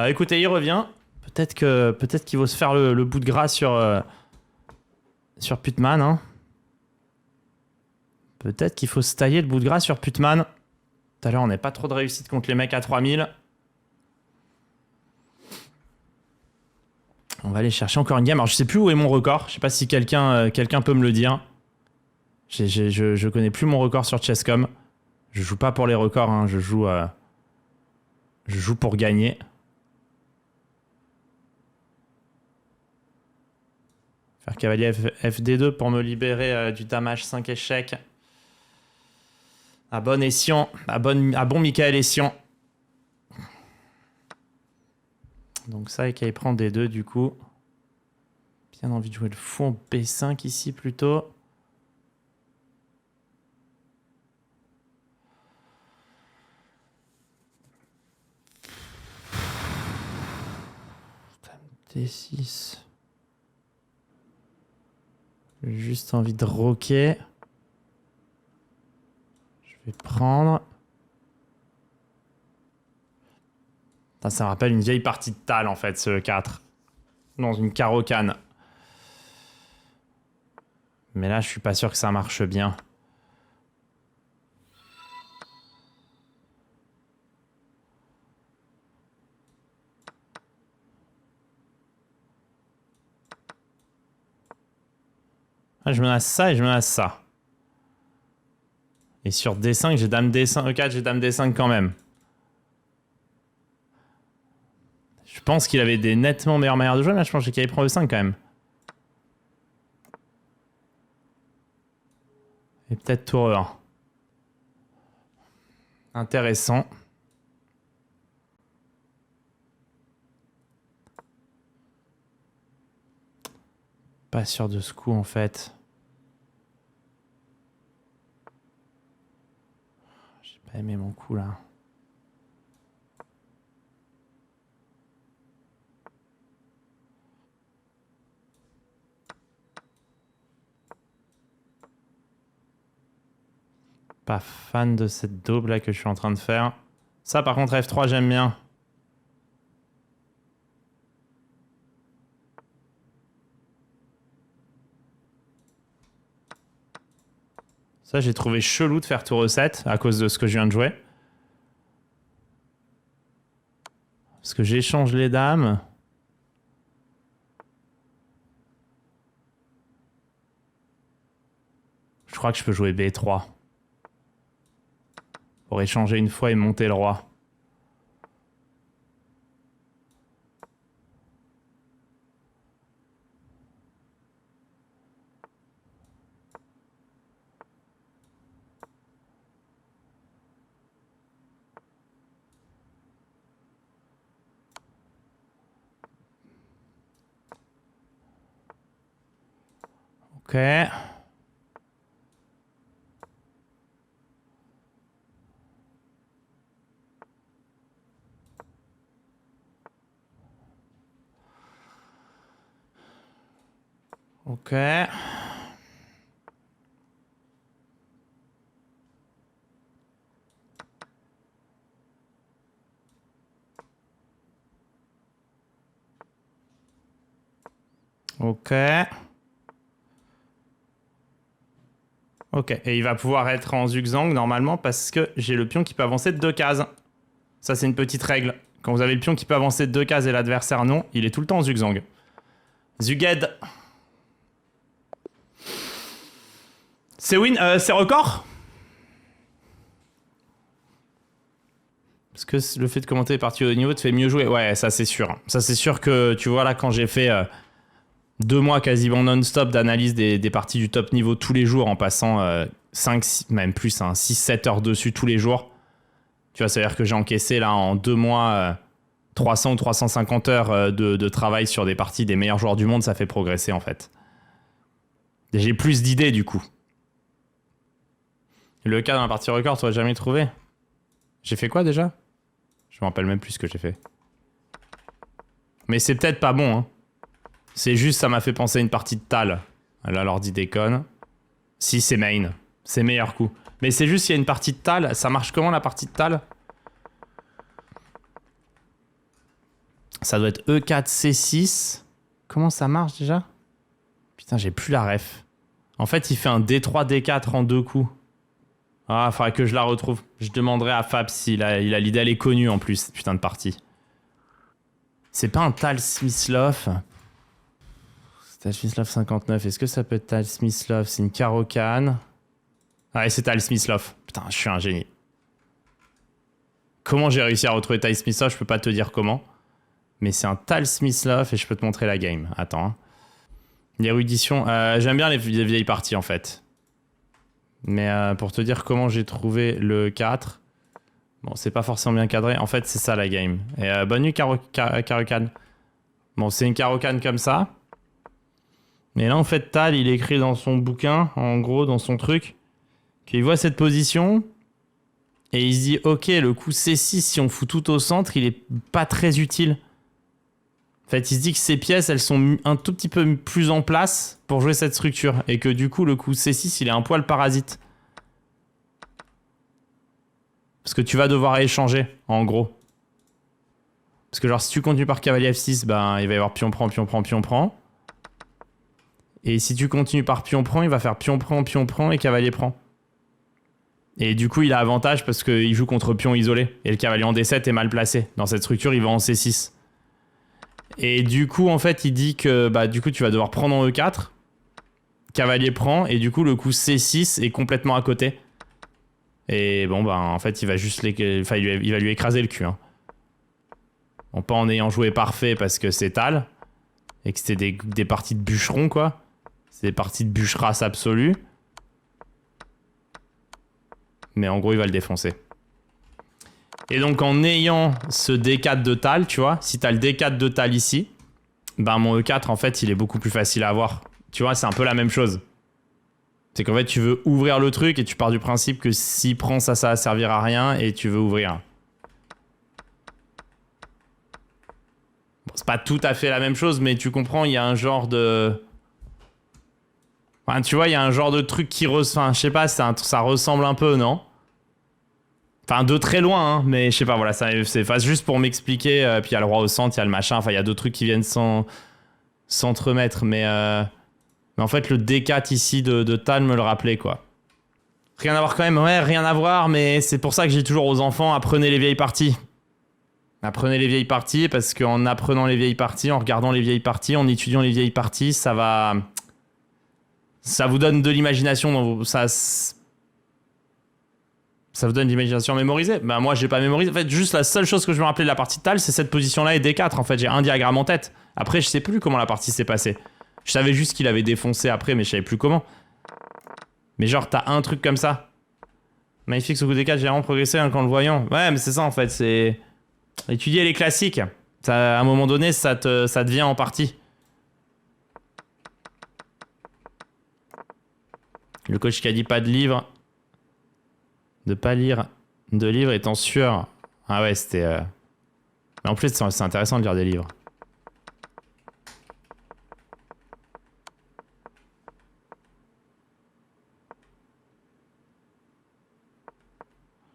Écoutez, il revient. Peut-être qu'il va se faire le bout de gras sur Putman. Hein. Peut-être qu'il faut se tailler le bout de gras sur Putman. Tout à l'heure, on n'a pas trop de réussite contre les mecs à 3000. On va aller chercher encore une game. Alors, je sais plus où est mon record. Je sais pas si quelqu'un peut me le dire. Je connais plus mon record sur Chesscom. Je joue pas pour les records. Hein. Je joue pour gagner. Faire cavalier FD2 pour me libérer du dame H5 échec. À bon escient. À bon Michael Escient. Donc ça, et qu'il prend D2 du coup. Bien envie de jouer le fou en B5 ici plutôt. D6. J'ai juste envie de roquer. Je vais prendre. Ça me rappelle une vieille partie de Tal en fait, ce 4. Dans une carocane. Mais là, je suis pas sûr que ça marche bien. Ah, je menace ça et je menace ça. Et sur D5, j'ai dame D5. E4, j'ai dame D5 quand même. Je pense qu'il avait des nettement meilleures manières de jouer, mais je pense qu'il prend E5 quand même. Et peut-être tour E1. Intéressant. Pas sûr de ce coup en fait. J'ai pas aimé mon coup là. Pas fan de cette daube là que je suis en train de faire. Ça par contre F3 j'aime bien. Ça j'ai trouvé chelou de faire tour E7 à cause de ce que je viens de jouer. Parce que j'échange les dames. Je crois que je peux jouer B3. Pour échanger une fois et monter le roi. Ok. Ok. Ok. Ok. Et il va pouvoir être en zigzag normalement parce que j'ai le pion qui peut avancer de 2 cases. Ça, c'est une petite règle. Quand vous avez le pion qui peut avancer de 2 cases et l'adversaire non, il est tout le temps en zigzag. Zuged. C'est win, c'est record? Parce que le fait de commenter les parties au niveau te fait mieux jouer. Ouais, ça c'est sûr. Ça c'est sûr que, tu vois là, quand j'ai fait 2 mois quasiment non-stop d'analyse des parties du top niveau tous les jours en passant 5, 6, même plus, hein, 6-7 heures dessus tous les jours. Tu vois, ça veut dire que j'ai encaissé là en 2 mois 300 ou 350 heures de travail sur des parties des meilleurs joueurs du monde. Ça fait progresser en fait. J'ai plus d'idées du coup. Le cas dans la partie record, tu l'as jamais trouvé? J'ai fait quoi déjà? Je me rappelle même plus ce que j'ai fait. Mais c'est peut-être pas bon, hein. C'est juste, ça m'a fait penser à une partie de Tal. Là, l'ordi déconne. Si, c'est main. C'est meilleur coup. Mais c'est juste, il y a une partie de Tal. Ça marche comment, la partie de Tal? Ça doit être E4, C6. Comment ça marche déjà? Putain, j'ai plus la ref. En fait, il fait un D3, D4 en 2 coups. Ah, il faudrait que je la retrouve. Je demanderai à Fab s'il a l'idée. Elle est connue en plus, cette putain de partie. C'est pas un Tal Smith-Love. Tal Smith-Love 59. Est-ce que ça peut être Tal Smith-Love? C'est une Caro-Kann. Ouais, c'est Tal Smith-Love. Putain, je suis un génie. Comment j'ai réussi à retrouver Tal Smith-Love? Je peux pas te dire comment. Mais c'est un Tal Smith-Love et je peux te montrer la game. Attends. Hein. L'érudition. J'aime bien les vieilles parties en fait. Mais pour te dire comment j'ai trouvé le 4. Bon, c'est pas forcément bien cadré. En fait, c'est ça la game. Et bonne nuit, Caro-Kann. Bon, c'est une Caro-Kann comme ça. Mais là, en fait, Tal, il écrit dans son bouquin, en gros, dans son truc, qu'il voit cette position. Et il se dit, ok, le coup C6, si on fout tout au centre, il est pas très utile. En fait, il se dit que ces pièces, elles sont un tout petit peu plus en place pour jouer cette structure. Et que du coup, le coup C6, il est un poil parasite. Parce que tu vas devoir échanger, en gros. Parce que genre, si tu continues par cavalier F6, ben, il va y avoir pion prend, pion prend, pion prend. Et si tu continues par pion prend, il va faire pion prend et cavalier prend. Et du coup, il a avantage parce qu'il joue contre pion isolé. Et le cavalier en D7 est mal placé. Dans cette structure, il va en C6. Et du coup, en fait, il dit que bah, du coup, tu vas devoir prendre en E4. Cavalier prend. Et du coup, le coup C6 est complètement à côté. Et bon, bah, en fait, il va juste il va lui écraser le cul. Hein. Bon, pas en ayant joué parfait parce que c'est Tal. Et que c'était des parties de bûcheron, quoi. C'est des parties de bûcherasse absolue. Mais en gros, il va le défoncer. Et donc, en ayant ce D4 de Tal, tu vois, si t'as le D4 de Tal ici, ben mon E4, en fait, il est beaucoup plus facile à avoir. Tu vois, c'est un peu la même chose. C'est qu'en fait, tu veux ouvrir le truc et tu pars du principe que s'il prend ça, ça va servir à rien et tu veux ouvrir. Bon, c'est pas tout à fait la même chose, mais tu comprends, il y a un genre de... Enfin, tu vois, il y a un genre de truc qui ressemble... Enfin, je sais pas, ça ressemble un peu, non? Enfin, de très loin, hein, mais je sais pas, voilà, c'est juste pour m'expliquer. Puis il y a le roi au centre, il y a le machin, enfin, il y a deux trucs qui viennent s'entremettre, mais en fait, le D4 ici de Tal me le rappelait, quoi. Rien à voir quand même, ouais, rien à voir, mais c'est pour ça que j'ai toujours aux enfants, apprenez les vieilles parties. Apprenez les vieilles parties, parce qu'en apprenant les vieilles parties, en regardant les vieilles parties, en étudiant les vieilles parties, ça vous donne de l'imagination, ça vous donne de l'imagination mémorisée. Bah moi, j'ai pas mémorisé. En fait, juste la seule chose que je me rappelais de la partie de Tal, c'est cette position-là et D4. En fait, j'ai un diagramme en tête. Après, je sais plus comment la partie s'est passée. Je savais juste qu'il avait défoncé après, mais je savais plus comment. Mais genre, t'as un truc comme ça. Magnifique, ce coup D4, j'ai vraiment progressé hein, en le voyant. Ouais, mais c'est ça, en fait. C'est étudier les classiques. Ça, à un moment donné, ça devient en partie. Le coach qui a dit pas de livre. De pas lire de livres étant sûr. Ah ouais, c'était... Mais en plus, c'est intéressant de lire des livres.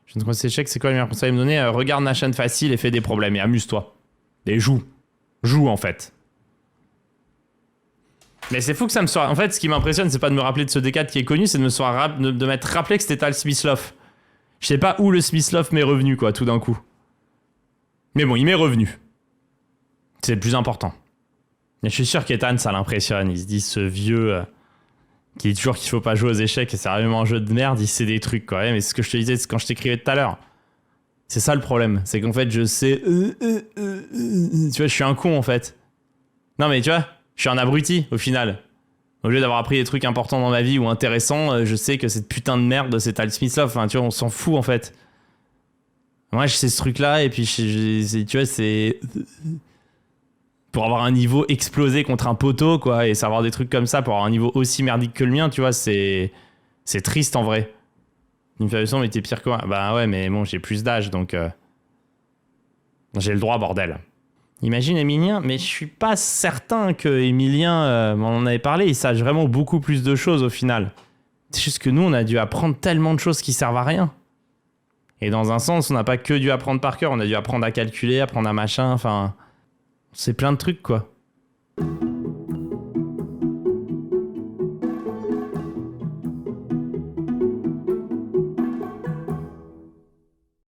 Je ne conseille échec, c'est quoi le meilleur conseil à me donner? Regarde ma chaîne facile et fais des problèmes et amuse-toi. Et joue. Joue en fait. Mais c'est fou que ça me soit... En fait, ce qui m'impressionne, c'est pas de me rappeler de ce D4 qui est connu, c'est de m'être rappelé que c'était Tal Smith-Love. Je sais pas où le Smith-Love m'est revenu, quoi, tout d'un coup. Mais bon, il m'est revenu. C'est le plus important. Et je suis sûr qu'Ethan, ça l'impressionne. Il se dit, ce vieux qui dit toujours qu'il faut pas jouer aux échecs et c'est vraiment un jeu de merde, il sait des trucs, quoi. Mais c'est ce que je te disais quand je t'écrivais tout à l'heure. C'est ça le problème. C'est qu'en fait, je sais... Tu vois, je suis un con, en fait. Non, mais tu vois, je suis un abruti, au final. Au lieu d'avoir appris des trucs importants dans ma vie ou intéressants, je sais que cette putain de merde, c'est Tal Smith-Love. Enfin, tu vois, on s'en fout, en fait. Moi, je sais ce truc-là, et puis, tu vois, c'est... Pour avoir un niveau explosé contre un poteau, quoi, et savoir des trucs comme ça, pour avoir un niveau aussi merdique que le mien, tu vois, c'est triste, en vrai. Une façon, mais t'es pire que moi. Bah ouais, mais bon, j'ai plus d'âge, donc... J'ai le droit, bordel. Imagine Emilien, mais je suis pas certain que Emilien m'en en avait parlé, il sache vraiment beaucoup plus de choses au final. C'est juste que nous, on a dû apprendre tellement de choses qui servent à rien. Et dans un sens, on n'a pas que dû apprendre par cœur, on a dû apprendre à calculer, apprendre à machin, enfin... C'est plein de trucs, quoi.